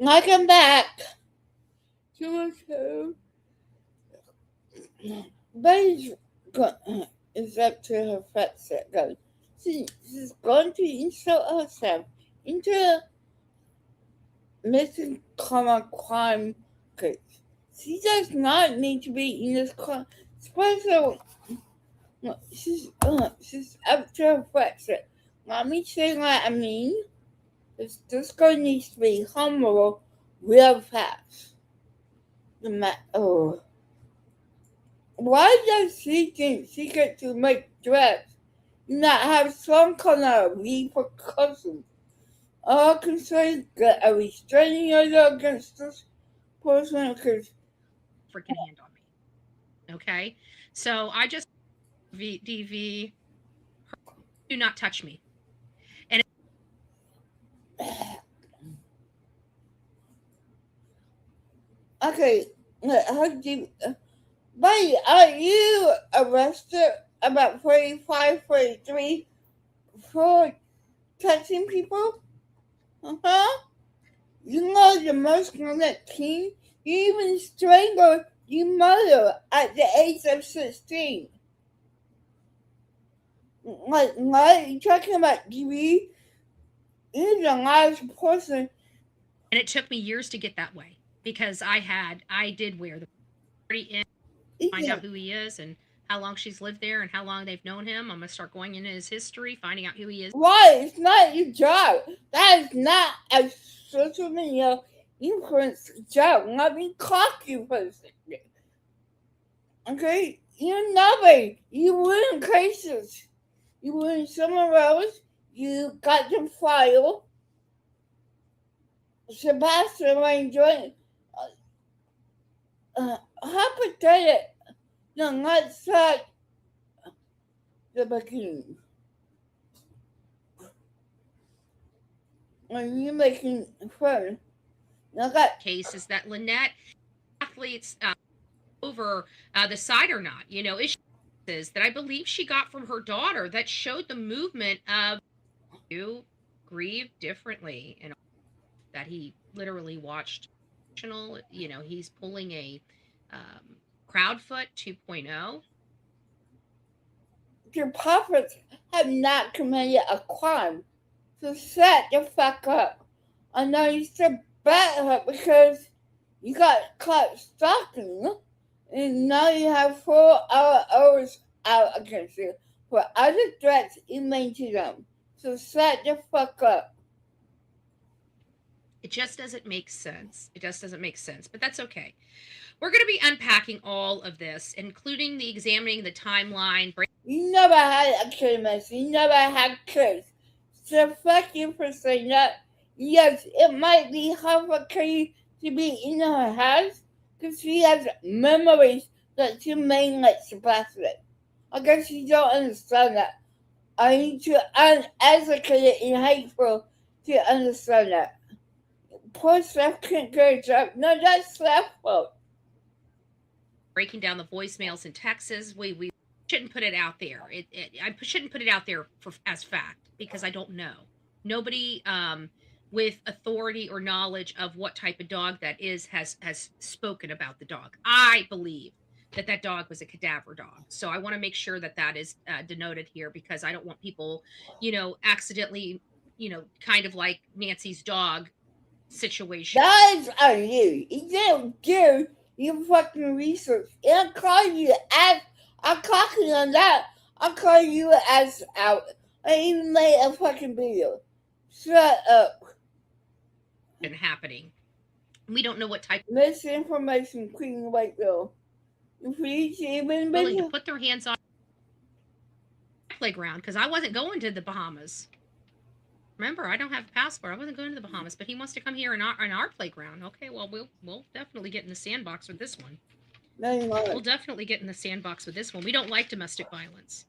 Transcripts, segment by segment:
Welcome back to the show. Buddy is up to her fat set go. She's going to insert herself into missing common crime case. She does not need to be in this crime. Special. She's up to her fat set. Let me say what I mean. This girl needs to be humble real fast. Why does she think she gets to make threats and not have some kind of repercussions? All concerned get a restraining order against this person because freaking hand on me. Okay. So I just DV, do not touch me. And okay, how do you, buddy, are you arrested about 45, 43 for touching people? Uh-huh. You know the most common teen. You even strangled your mother at the age of 16. Like, you talking about TV? You're the last person. and it took me years to get that way because I did wear the party in, find out who he is and how long she's lived there and how long they've known him. I'm gonna start going into his history, finding out who he is. Why? It's not your job. That is not a social media influence job. Let me clock you for a second. Okay? You're nobody. You win cases. You win somewhere else. You got them filed. Sebastian Wayne joined. How pathetic. No, let's start the beginning. When you're making fun, I got Case is that Lynette athletes over the side or not. You know, is that I believe she got from her daughter that showed the movement of you grieve differently and that he literally watched. You know, he's pulling a Crowdfoot 2.0. your prophets have not committed a crime. So shut the fuck up. I know you should bet her because you got caught stalking and now you have 4 hours out against you for other threats you made to them. So shut the fuck up. It just doesn't make sense. It just doesn't make sense, but that's okay. We're going to be unpacking all of this, including the examining the timeline. You never had a kid, Miss. You never had kids. So fuck you for saying that. Yes, it might be hard for Katie to be in her house because she has memories that she may not suppress it. I guess you don't understand that. I need to uneducate it in high school to understand that. Poor Steph can't get a job. No, that's Steph's fault. Breaking down the voicemails in Texas, we shouldn't put it out there. I shouldn't put it out there as fact because I don't know. Nobody with authority or knowledge of what type of dog that is has spoken about the dog. I believe that dog was a cadaver dog. So I want to make sure that is denoted here because I don't want people, you know, accidentally, you know, kind of like Nancy's dog situation. That is on you. You didn't do your fucking research. And I call you ass. I'm talking on that. I call you ass out. I even made a fucking video. Shut up. And happening. We don't know what type of misinformation, Queen White Girl. Please even willing to put their hands on the playground because I wasn't going to the Bahamas. Remember, I don't have a passport. I wasn't going to the Bahamas, but he wants to come here in our playground. Okay, well, we'll definitely get in the sandbox with this one. We'll definitely get in the sandbox with this one. We don't like domestic violence.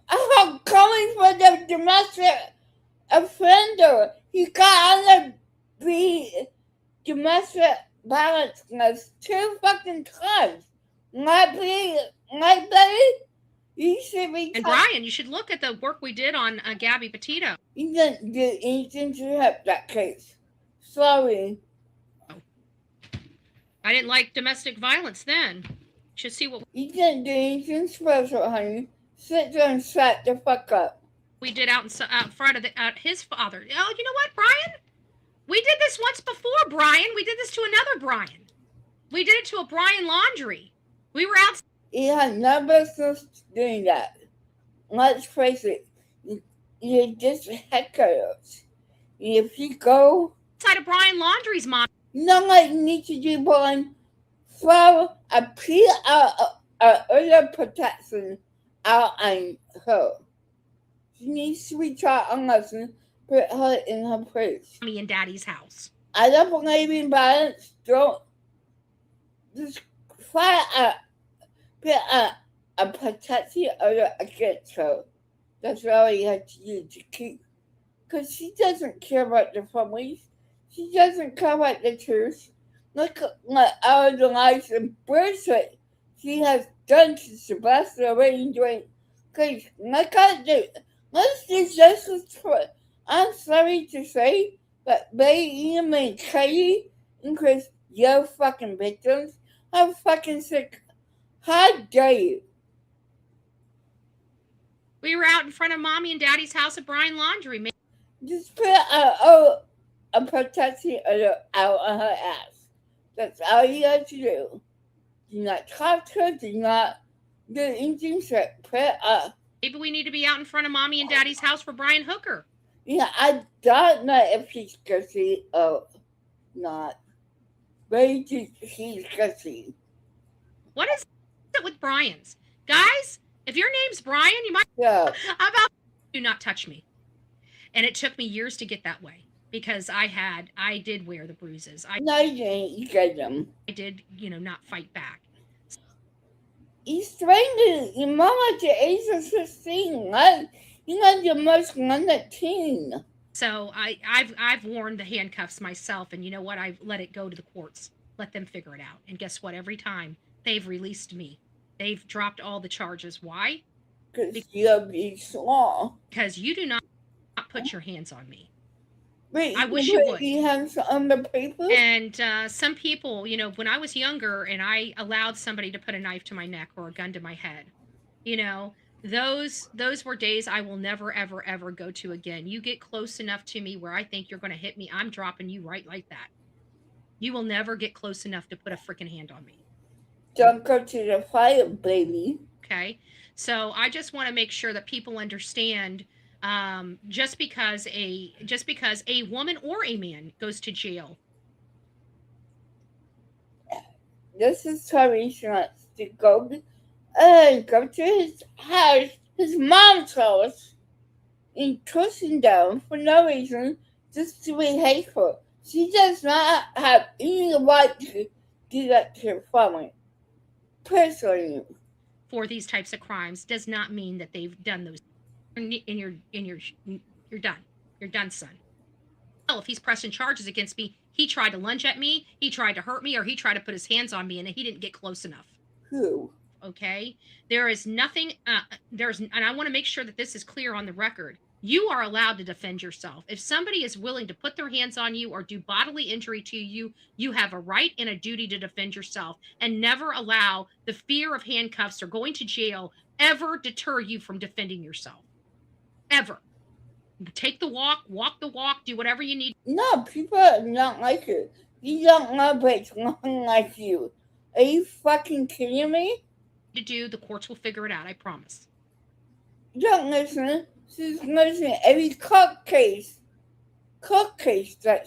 I'm coming for the domestic offender. He got on the domestic violence list 2 fucking times. My buddy, you should be. And Brian, you should look at the work we did on Gabby Petito. You didn't do anything to help that case. Sorry. I didn't like domestic violence then. Should see what You didn't do anything special, honey. Sit there and shut the fuck up. we did out in front of his father. Oh, you know what, Brian? We did this once before, Brian. We did this to another Brian. We did it to a Brian Laundry. We were out. You had no business doing that. Let's face it, you're just heckers. If you go Outside of Brian Laundry's mom. you know what you need to do, Brian? Throw a piece of other protection out on her. She needs to be taught a lesson, put her in her place. Mommy and Daddy's house. I don't believe in violence. Don't just try put a protective order against her. That's all you have to do to keep. Because she doesn't care about the families. She doesn't care about the truth. Look at all the lies and bullshit she has done to Sebastian Rainbow. Because look at it. Let's do justice for it. I'm sorry to say, but Ray, Ian, and Katie, and Chris, you're fucking victims. I'm fucking sick. How dare you? We were out in front of Mommy and Daddy's house at Brian Laundry. Just put a protective order out on her ass. That's all you have to do. Do not talk to her. Do not do anything except put a. Maybe we need to be out in front of Mommy and Daddy's house for Brian Hooker. Yeah, I don't know if she's gutsy or not. Maybe she's gutsy. What is it with Brian's? Guys, if your name's Brian, you might. Yeah. How about do not touch me? And it took me years to get that way because I did wear the bruises. No, you didn't. You get them. I did, not fight back. You strangled your mom at the age of 16, right? You're not the most under teen. So I've worn the handcuffs myself, and you know what? I've let it go to the courts. Let them figure it out. And guess what? Every time they've released me, they've dropped all the charges. Why? Because you're being small. Because you do not put your hands on me. Wait, I wish you would. You have on the paper? And some people, when I was younger and I allowed somebody to put a knife to my neck or a gun to my head, those were days I will never, ever, ever go to again. You get close enough to me where I think you're going to hit me, I'm dropping you right like that. You will never get close enough to put a freaking hand on me. Don't go to the fire, baby. Okay? So I just want to make sure that people understand just because a woman or a man goes to jail. This is Tyrese wants to go to his house, his mom's house, and push him down for no reason, just to be hateful. She does not have any right to do that to her family. Personally. For these types of crimes does not mean that they've done those. And you're done. You're done, son. Well, if he's pressing charges against me, he tried to lunge at me, he tried to hurt me, or he tried to put his hands on me, and he didn't get close enough. Who? Okay? There is nothing, and I want to make sure that this is clear on the record. You are allowed to defend yourself. If somebody is willing to put their hands on you or do bodily injury to you, you have a right and a duty to defend yourself, and never allow the fear of handcuffs or going to jail ever deter you from defending yourself. Ever. Take the walk the walk, do whatever you need. No, people are not like you. You don't love it's nothing like you. Are you fucking kidding me? To do, the courts will figure it out, I promise. Don't listen. She's listening every court case that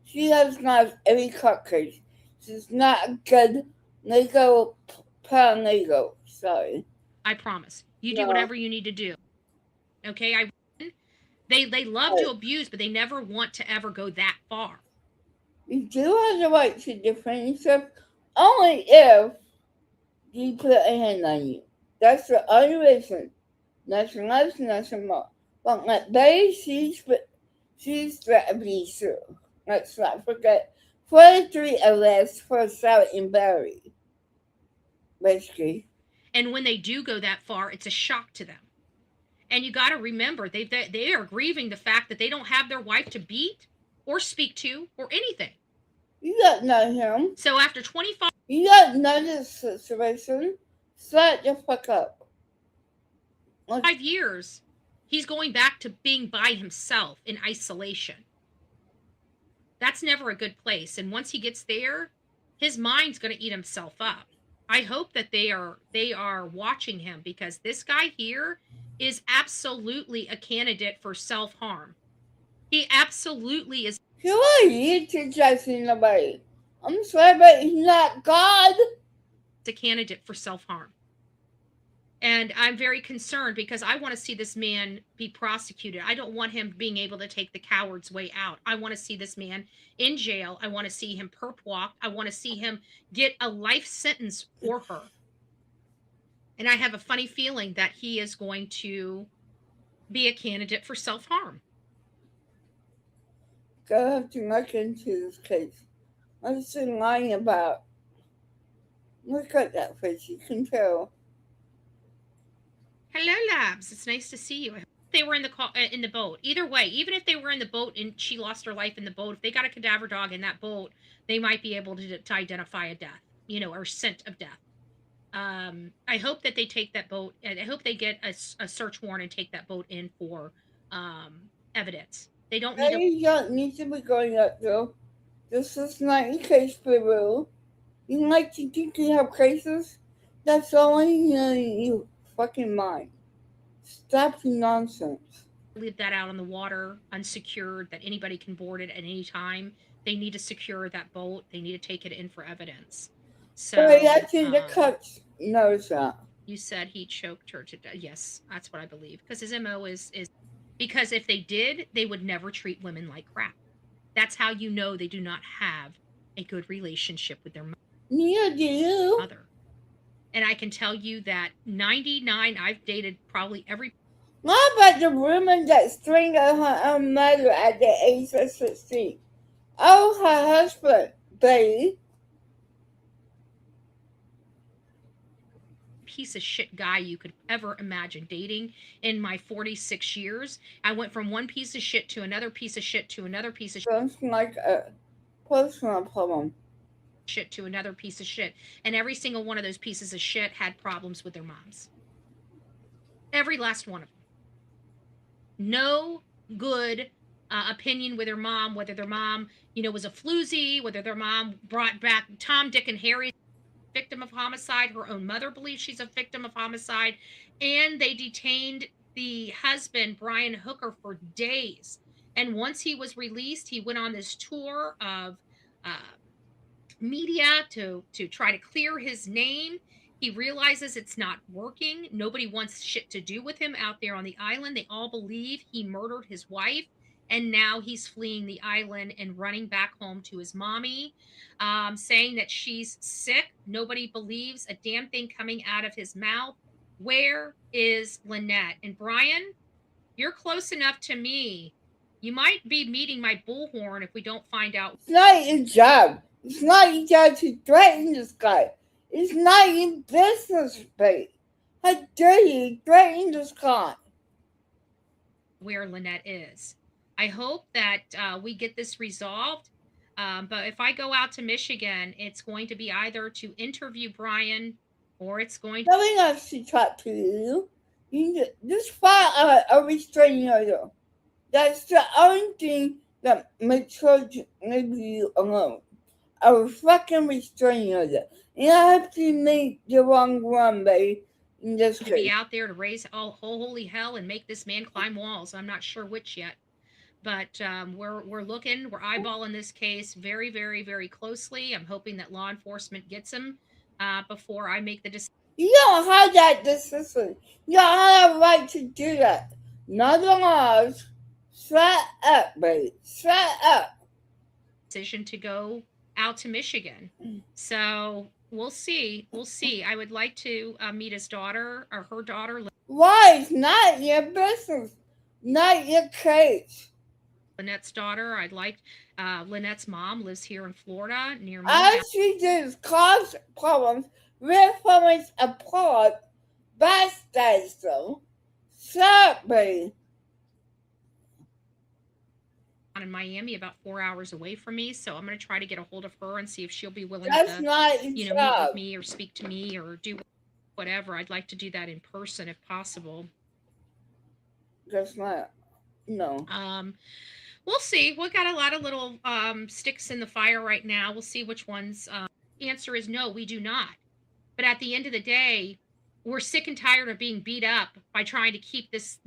she has not every court case. She's not a good legal paralegal. Sorry. I promise. You do whatever you need to do. Okay, they love to abuse, but they never want to ever go that far. You do have the right to defend yourself only if you put a hand on you. That's the only reason. Nothing less, nothing more. But like Betty, she's the abuser. Let's not forget 43 arrests for assault in Barry. Basically. And when they do go that far, it's a shock to them. And you got to remember, they are grieving the fact that they don't have their wife to beat or speak to or anything. You don't know him. So after 25 You don't know this situation. Shut the fuck up. years, he's going back to being by himself in isolation. That's never a good place. And once he gets there, his mind's going to eat himself up. I hope that they are watching him, because this guy here is absolutely a candidate for self-harm. He absolutely is. Who are you to judge anybody? I'm sorry, but he's not God. A candidate for self-harm. And I'm very concerned because I want to see this man be prosecuted. I don't want him being able to take the coward's way out. I want to see this man in jail. I want to see him perp walk. I want to see him get a life sentence for her. And I have a funny feeling that he is going to be a candidate for self-harm. Gonna have to look into this case. What's he lying about? Look at that face. You can tell. Hello, Labs. It's nice to see you. I hope they were in the boat. Either way, even if they were in the boat and she lost her life in the boat, if they got a cadaver dog in that boat, they might be able to identify a death, or scent of death. I hope that they take that boat, and I hope they get a search warrant and take that boat in for evidence. They don't need. You don't need to be going up though. This is not your case, Boo. You like to think you have cases? That's all you fucking mind. Stop the nonsense. Leave that out on the water, unsecured, that anybody can board it at any time. They need to secure that boat. They need to take it in for evidence. So I think the cops knows that. You said he choked her to death. Yes, that's what I believe. Because his MO is because if they did, they would never treat women like crap. That's how you know they do not have a good relationship with their mother. Neither do you. And I can tell you that 99, I've dated probably every. What about the woman that strangled her own mother at the age of 16? Oh, her husband, baby. Piece of shit guy you could ever imagine dating in my 46 years. I went from one piece of shit to another piece of shit to another piece of shit. Sounds like a personal problem. Shit to another piece of shit. And every single one of those pieces of shit had problems with their moms. Every last one of them. No good opinion with their mom, whether their mom, was a floozy, whether their mom brought back Tom, Dick, and Harry, victim of homicide. Her own mother believes she's a victim of homicide. And they detained the husband, Brian Hooker, for days. And once he was released, he went on this tour of media to try to clear his name. He realizes it's not working. Nobody wants shit to do with him out there on the island. They all believe he murdered his wife, and now he's fleeing the island and running back home to his mommy, saying that she's sick. Nobody believes a damn thing coming out of his mouth. Where is Lynette? And Brian, you're close enough to me. You might be meeting my bullhorn if we don't find out. It's not your job. It's not your job to threaten this guy. It's not your business, babe. How dare you threaten this guy? Where Lynette is. I hope that we get this resolved. But if I go out to Michigan, it's going to be either to interview Brian or it's going to. Nobody wants to talk to you. You just file a restraining order. That's the only thing that makes her leave you alone. A fucking restraining order. And I have to make the wrong one, babe. In this case. Be out there to raise holy hell and make this man climb walls. I'm not sure which yet. But we're looking, we're eyeballing this case very, very, very closely. I'm hoping that law enforcement gets him before I make the decision. You don't have that decision. You don't have a right to do that. Not the laws. Shut up, babe. Shut up. Decision to go out to Michigan. So we'll see. We'll see. I would like to meet his daughter or her daughter. Why? It's not your business. Not your case. Lynette's daughter. I'd like Lynette's mom lives here in Florida near me. All she did is cause problems. Reformers applaud. Bastards, though. Shut up, babe. in Miami, about 4 hours away from me, so I'm gonna try to get a hold of her and see if she'll be willing That's to, not a meet with job. me or speak to me or do whatever. I'd like to do that in person if possible. That's not. No. We'll see. We've got a lot of little sticks in the fire right now. We'll see which ones. Answer is no, we do not. But at the end of the day, we're sick and tired of being beat up by trying to keep this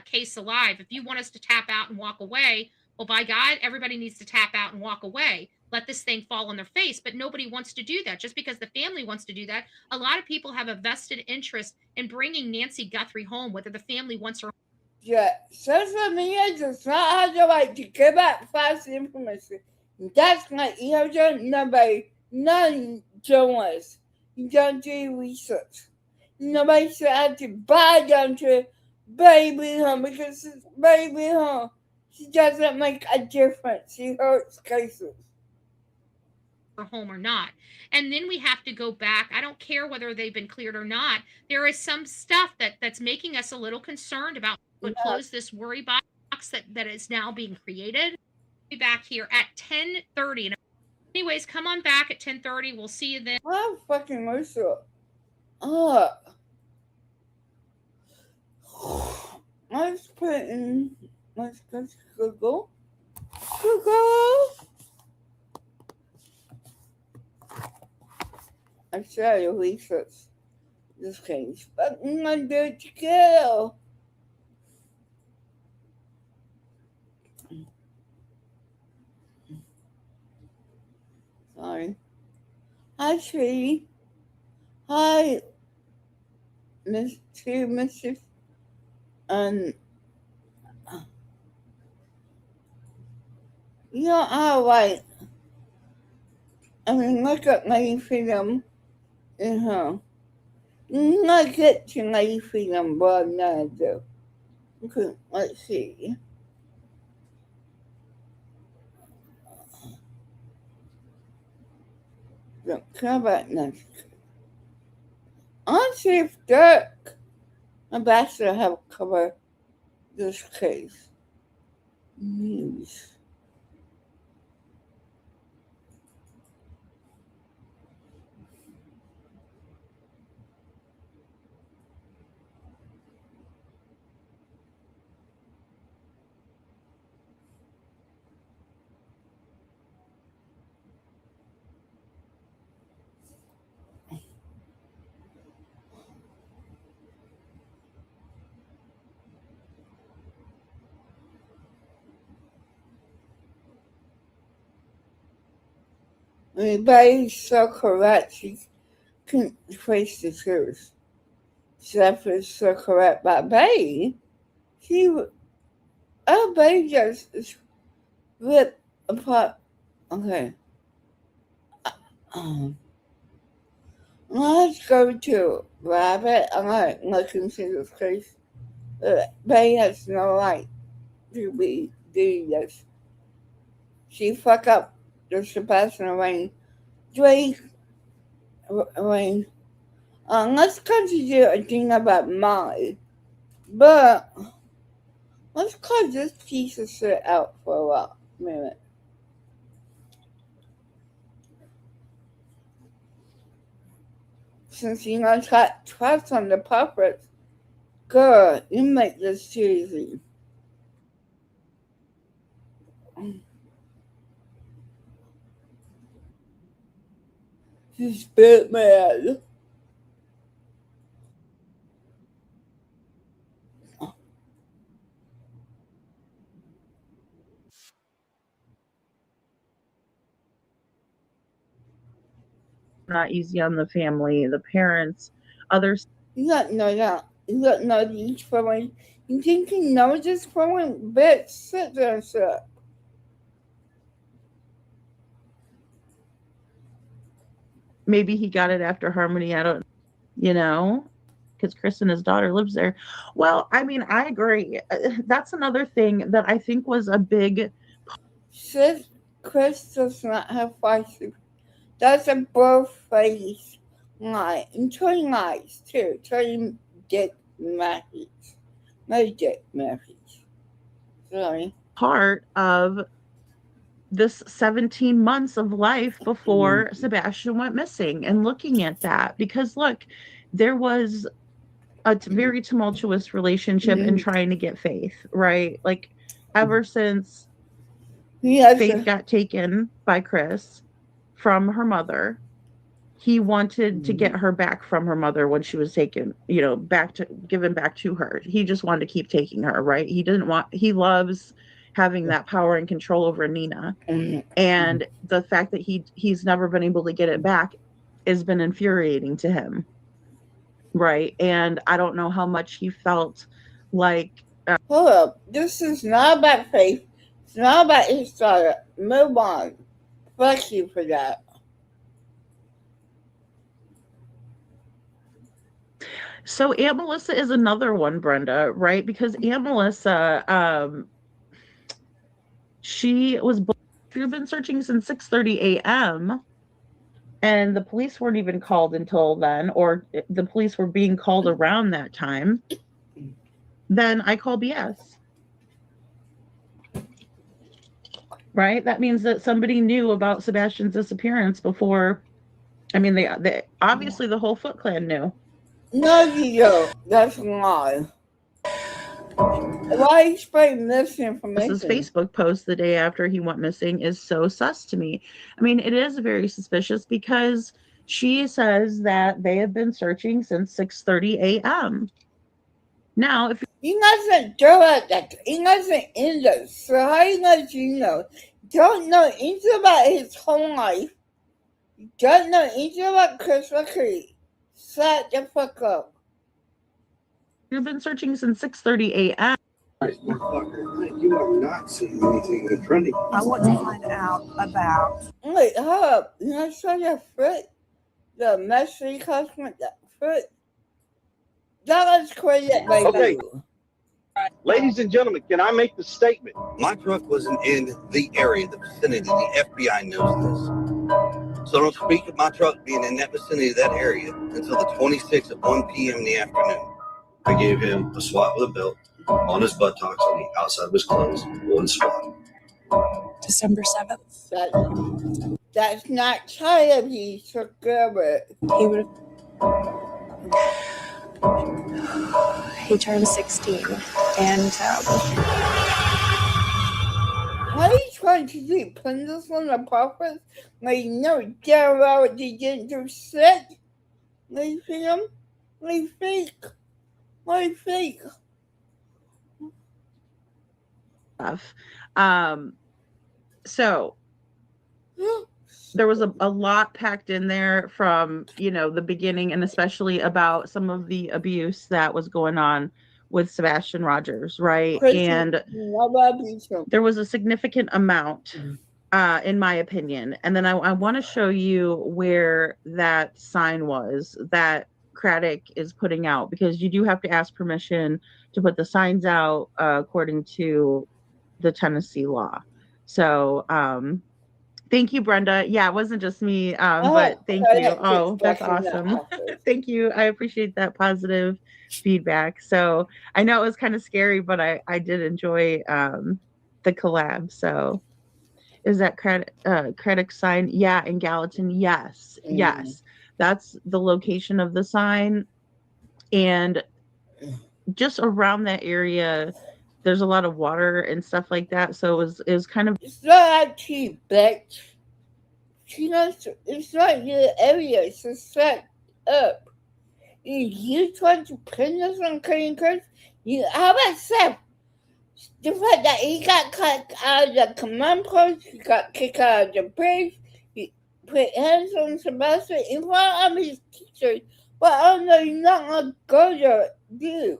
case alive. If you want us to tap out and walk away, well, by God, everybody needs to tap out and walk away. Let this thing fall on their face. But nobody wants to do that. Just because the family wants to do that, a lot of people have a vested interest in bringing Nancy Guthrie home, whether the family wants her. Yeah, social media does not have the right to give out false information. That's not illegal. None journalists. You don't do research. Nobody should have to buy down to Baby Home because it's Baby Home. She doesn't make a difference. She hurts cases. Home or not. And then we have to go back. I don't care whether they've been cleared or not. There is some stuff that's making us a little concerned about what close this worry box that is now being created. Be back here at 10:30. And anyways, come on back at 10:30. We'll see you then. I'm fucking Mercer. Let's put in. Let's go to Google. Google. I saw your research this case, but I'm under to go. Sorry. Hi, Sweetie. Hi, Mrs. You know how, like, I mean, look at my freedom in her. Not get to my freedom, but now I do. Okay, let's see. Don't care about next. I'll see if Dirk Ambassador have covered this case. News. Everybody's so correct, she couldn't face the truth. Steph is so correct, but Betty, Betty just ripped apart. Okay. Let's go to Rabbit. I'm not looking into this case. Betty has no right to be doing this. She fucked up the Sebastian Rain. Drake Rain. Let's continue a thing about Molly. But let's cut this piece of shit out for a while. A minute. Since you know got trust on the puppets, girl, you make this cheesy. She's bit mad. Not easy on the family, the parents, others. You don't know that. You don't know these feelings. You think you know this feeling? Bitch, sit there and shit. Maybe he got it after Harmony. I don't, because Chris and his daughter lives there. Well, I mean, I agree. That's another thing that I think was a big. Sis, Chris does not have feisty. That's a birthface lie. And Tony lies too. Tony Dick Matthews. No Dick Matthews. Sorry. part of this 17 months of life before Sebastian went missing, and looking at that, because look, there was a very tumultuous relationship in trying to get Faith, right? Like, ever since Faith got taken by Chris from her mother, he wanted to get her back from her mother when she was taken, given back to her. He just wanted to keep taking her, right? He loves having that power and control over Nina. And the fact that he's never been able to get it back has been infuriating to him. Right. And I don't know how much he felt like. Hold up. This is not about Faith. It's not about his daughter. Move on. Fuck you for that. So Aunt Melissa is another one, Brenda, right? Because Aunt Melissa, she'd been searching since 6:30 a.m. and the police weren't even called until then, or the police were being called around that time. Then I call BS. Right? That means that somebody knew about Sebastian's disappearance before. I mean, they obviously the whole Foot Clan knew. No, you don't. That's a lie. Why explain misinformation? This Facebook post the day after he went missing is so sus to me. I mean, it is very suspicious because she says that they have been searching since 6:30 a.m. Now, if he doesn't do that, he doesn't end it. So how you know? Don't know anything about his whole life. Don't know anything about Chris McCree. Shut the fuck up. You've been searching since 6:30 a.m. You are not seeing anything in front of you. I want to find out about. Wait, hold up. You know, show your foot? The mystery customer, that foot? That was crazy, baby. Okay. Ladies and gentlemen, can I make the statement? My truck wasn't in the area, the vicinity. The FBI knows this. So don't speak of my truck being in that vicinity of that area until the 26th at 1 p.m. in the afternoon. I gave him a swat with a belt on his buttocks on the outside of his clothes. One swat. December 7th. That's not child abuse, so good. He would he turned 16, and why are you trying to do this on the purpose? Like, no, damn well you didn't do shit. Like, him? Like, fake. Like, fake. So there was a lot packed in there from, the beginning, and especially about some of the abuse that was going on with Sebastian Rogers, right? Crazy. And there was a significant amount, in my opinion. And then I want to show you where that sign was that Craddock is putting out, because you do have to ask permission to put the signs out according to the Tennessee law. So thank you, Brenda. Yeah, it wasn't just me, but thank you. Oh, that's awesome. Thank you. I appreciate that positive feedback. So I know it was kind of scary, but I did enjoy the collab. So is that Craddock sign? Yeah, in Gallatin. Yes. Yes. That's the location of the sign. And just around that area, there's a lot of water and stuff like that. So it was kind of. It's not cheap, bitch. It's not your area. It's a set up. You trying to pin this on Clayton Chris? How about Seth? The fact that he got kicked out of the command post, he got kicked out of the bridge, he put hands on Sebastian in front of his teachers. But I don't know, you're not gonna go there, dude.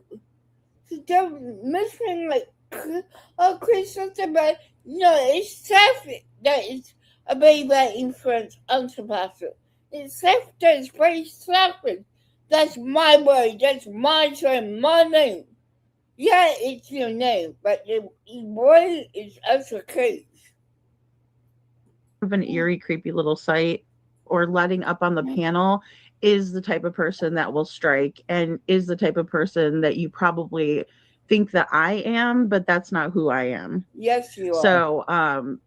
They're missing Chris something, but no, it's Seth that is a very bad influence on Sebastian. It's Seth that is very selfish. That's my word. That's my term, my name. Yeah, it's your name, but the word is also case. Of an eerie, creepy little site, or letting up on the panel is the type of person that will strike, and is the type of person that you probably think that I am, but that's not who I am. Yes, you are. So,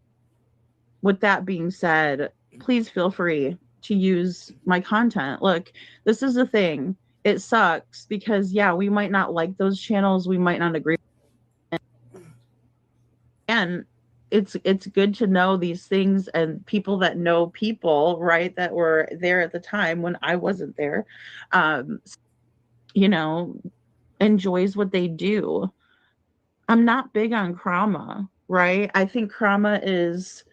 with that being said, please feel free to use my content. Look, this is the thing. It sucks because, yeah, we might not like those channels. We might not agree. And it's good to know these things, and people that know people, right, that were there at the time when I wasn't there, um, you know, enjoys what they do. I'm not big on Krama, right? I think Krama is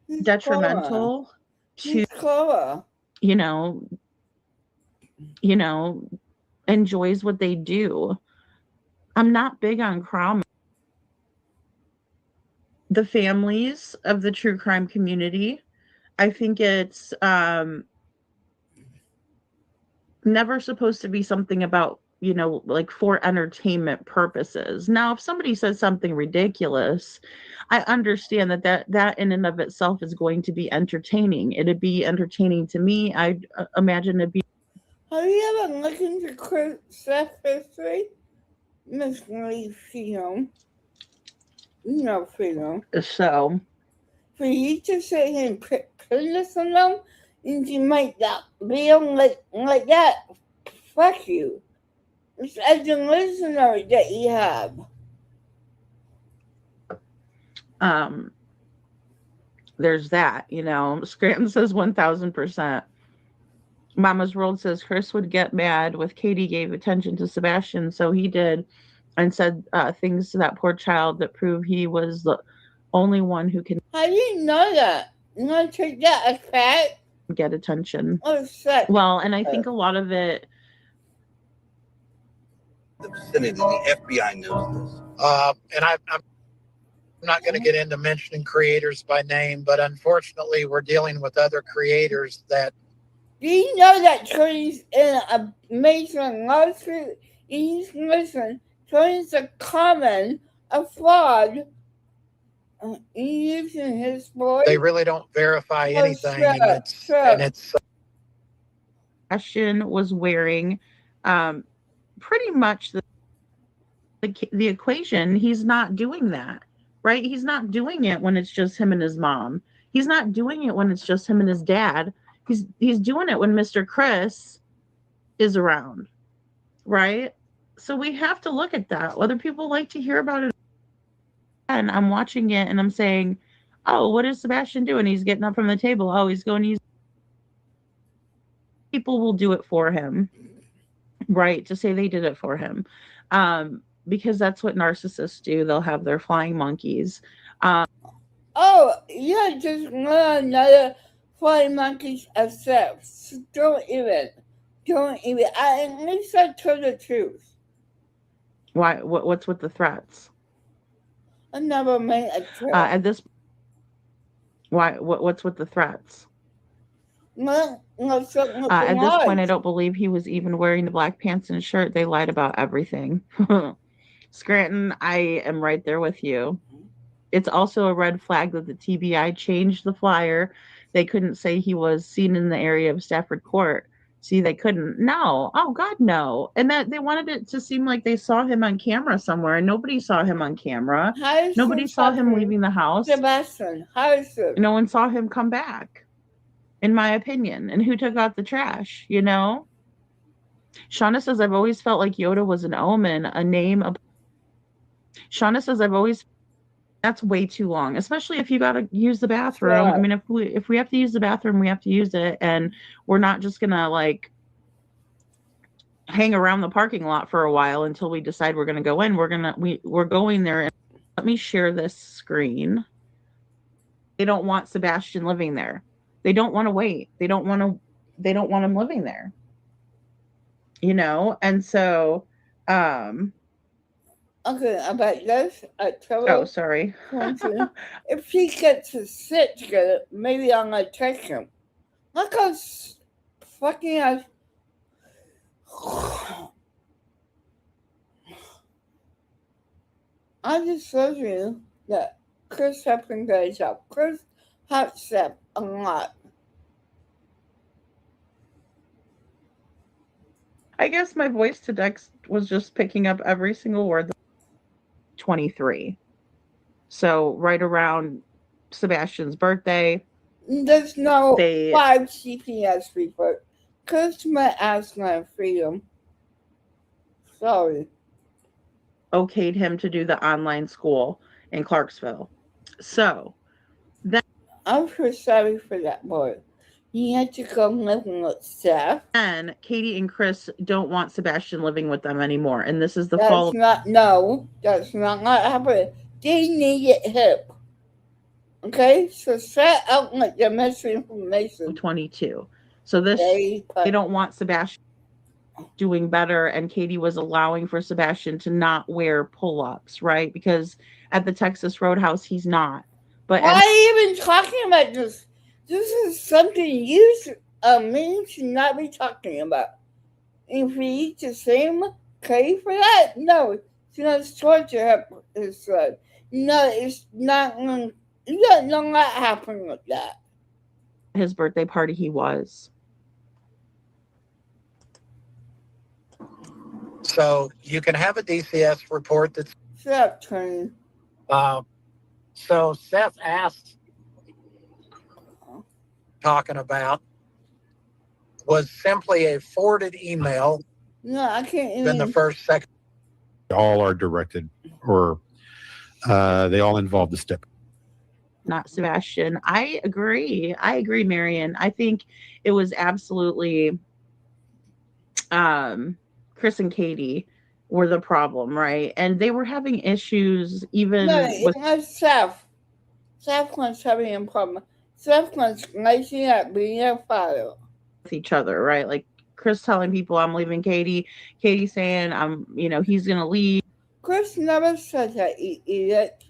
He's detrimental to, He's clever. you know, enjoys what they do. I'm not big on Krama. The families of the true crime community, I think it's never supposed to be something about, like for entertainment purposes. Now, if somebody says something ridiculous, I understand that in and of itself is going to be entertaining. It'd be entertaining to me. I'd imagine it'd be. Have you ever looked into Chris history? Miss Lee Freedom. You know Freedom. So. For you to sit here and criticize them and you make that video like that, fuck you. It's as a listener that you have. There's that, Scranton says 1000%. Mama's World says Chris would get mad with Katie gave attention to Sebastian, so he did, and said things to that poor child that prove he was the only one who can. How do you know that? You want to take that as fact? Get attention. Or sex? Well, and I think a lot of it. The vicinity, the FBI knows this. And I'm not going to get into mentioning creators by name, but unfortunately, we're dealing with other creators that. Do you know that Tony's in a major lawsuit? Listen, Tony's a common, a fraud. Using his voice. They really don't verify anything, and it's. Ashton was wearing, pretty much the equation. He's not doing that, right? He's not doing it when it's just him and his mom. He's not doing it when it's just him and his dad. He's doing it when Mr. Chris is around, right? So we have to look at that, whether people like to hear about it. And I'm watching it and I'm saying, oh, what is Sebastian doing? He's getting up from the table. Oh, he's going to use. People will do it for him, right? To say they did it for him. Because that's what narcissists do. They'll have their flying monkeys. Oh, yeah, just another flying monkeys accept. Don't even. At least I told the truth. Why? What's with the threats? I never made a threat. At this. Why? What's with the threats? No, At this point, I don't believe he was even wearing the black pants and shirt. They lied about everything. Scranton, I am right there with you. It's also a red flag that the TBI changed the flyer. They couldn't say he was seen in the area of Stafford Court. See, they couldn't. No. Oh, God, no. And that they wanted it to seem like they saw him on camera somewhere, and nobody saw him on camera. Nobody saw him leaving the house. Sebastian, how is it? No one saw him come back, in my opinion. And who took out the trash, Shauna says, I've always felt like Yoda was an omen, a name. Shauna says, that's way too long, especially if you got to use the bathroom. Yeah. I mean, if we have to use the bathroom, we have to use it. And we're not just going to hang around the parking lot for a while until we decide we're going to go in. We're going there. And let me share this screen. They don't want Sebastian living there. They don't want to wait. They don't want him living there. And so, okay, about this, oh, sorry. If he gets his shit together, maybe I'm gonna text him. Look how fucking I just told you that Chris Hepburn got a job. Chris helps them a lot. I guess my voice to Dex was just picking up every single word. 23. So right around Sebastian's birthday, There's no they 5 CPS report. Customer asked my freedom. Sorry. okayed him to do the online school in Clarksville. So I'm so sorry for that boy. He had to go live with Steph. then Katie and Chris don't want Sebastian living with them anymore. And this is the That's fall not what happened. They needed help. Okay? So shut up with the misinformation. of 22. So this They don't want Sebastian doing better, and Katie was allowing for Sebastian to not wear pull-ups, right? Because at the Texas Roadhouse he's not. But why are you even talking about this? This is something you should not be talking about. And for you to say okay for that? No, it's not torture his son. No, it's not going to happen with that. his birthday party he was. So you can have a DCS report that's Shut up, Tony. so Seth asked talking about was simply a forwarded email No, I can't in the even. first second. All are directed, or they all involve the step. Not Sebastian. I agree, Marion. I think it was absolutely Chris and Katie were the problem, right? And they were having issues even No, with it was Seth. Seth was having a problem. Seth was glazing at being a father. each other, right? Like Chris telling people I'm leaving Katie saying he's gonna leave. Chris never said that, you idiot.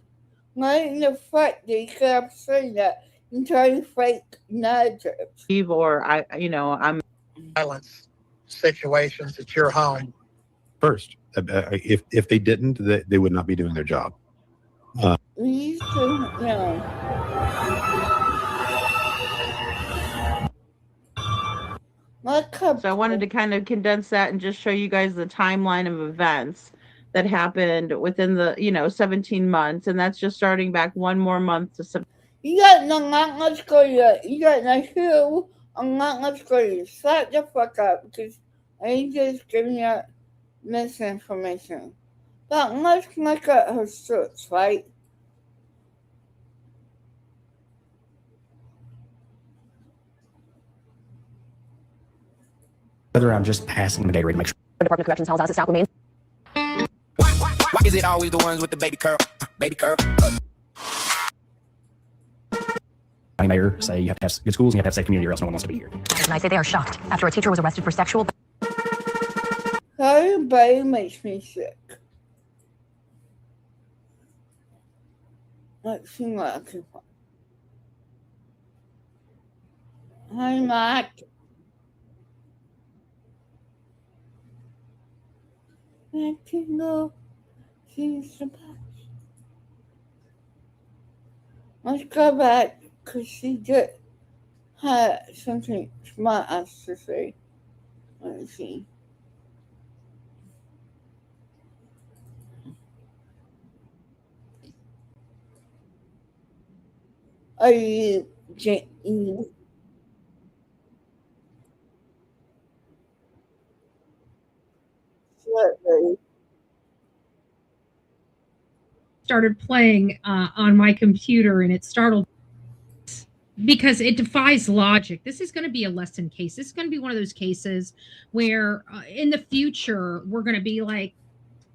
Not in the fact that you could have said that and trying to fake narratives. Or I'm Violence situations at your home. First, if they didn't, they would not be doing their job. We used to, So I wanted to kind of condense that and just show you guys the timeline of events that happened within the 17 months, and that's just starting back one more month to September. You got no let's go yet. You got no who I'm not let's go yet. Shut the fuck up because I ain't just giving you misinformation. But let's look at her search, right? Whether I'm just passing the day to make sure The Department of Corrections tells us it's South remains. Why is it always the ones with the baby curl? Baby curl. my mayor say you have to have good schools and you have to have safe community or else no one wants to be here. And I say they are shocked after a teacher was arrested for sexual. Everybody makes me sick. Let's see what I can find. Hi, Matt. I can go see some pets. Let's go back because she just had something smart ass to say. Let's see. Are you Jane? Started playing on my computer, and it startled because it defies logic. This is going to be a lesson case. This is going to be one of those cases where in the future we're going to be like,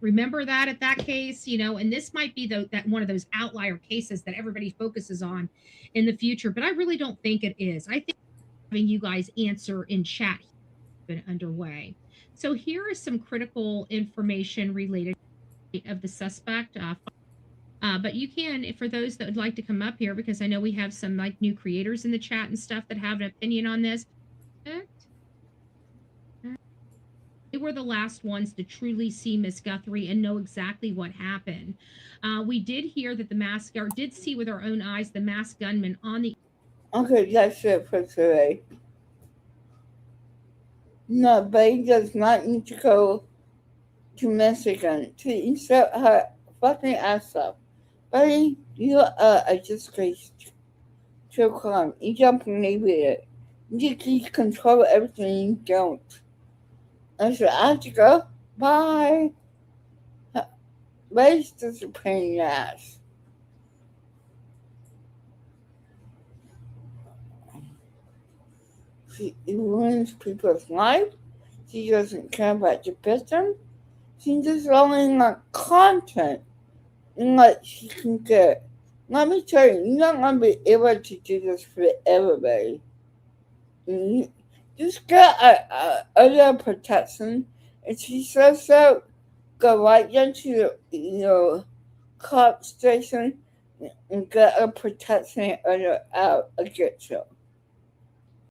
remember that at that case, and this might be that one of those outlier cases that everybody focuses on in the future. But I really don't think it is. I think having you guys answer in chat has been underway. So here is some critical information related of the suspect. But you can, for those that would like to come up here, because I know we have some like new creators in the chat and stuff that have an opinion on this. They were the last ones to truly see Miss Guthrie and know exactly what happened. We did hear that did see with our own eyes the masked gunman on the. Okay, that's it for today. Nobody does not need to go to Michigan to insert her fucking ass up. Buddy, you are a disgrace to a crime. You don't believe it. You can control everything you don't. I said, I have to go. Bye. Buddy's just a pain in the ass. She ruins people's life. She doesn't care about the victim. She's just only on content and what she can get. Let me tell you, you're not going to be able to do this for everybody. Just get other protection. And she says so, go right down to the cop station and get a protection order out against you.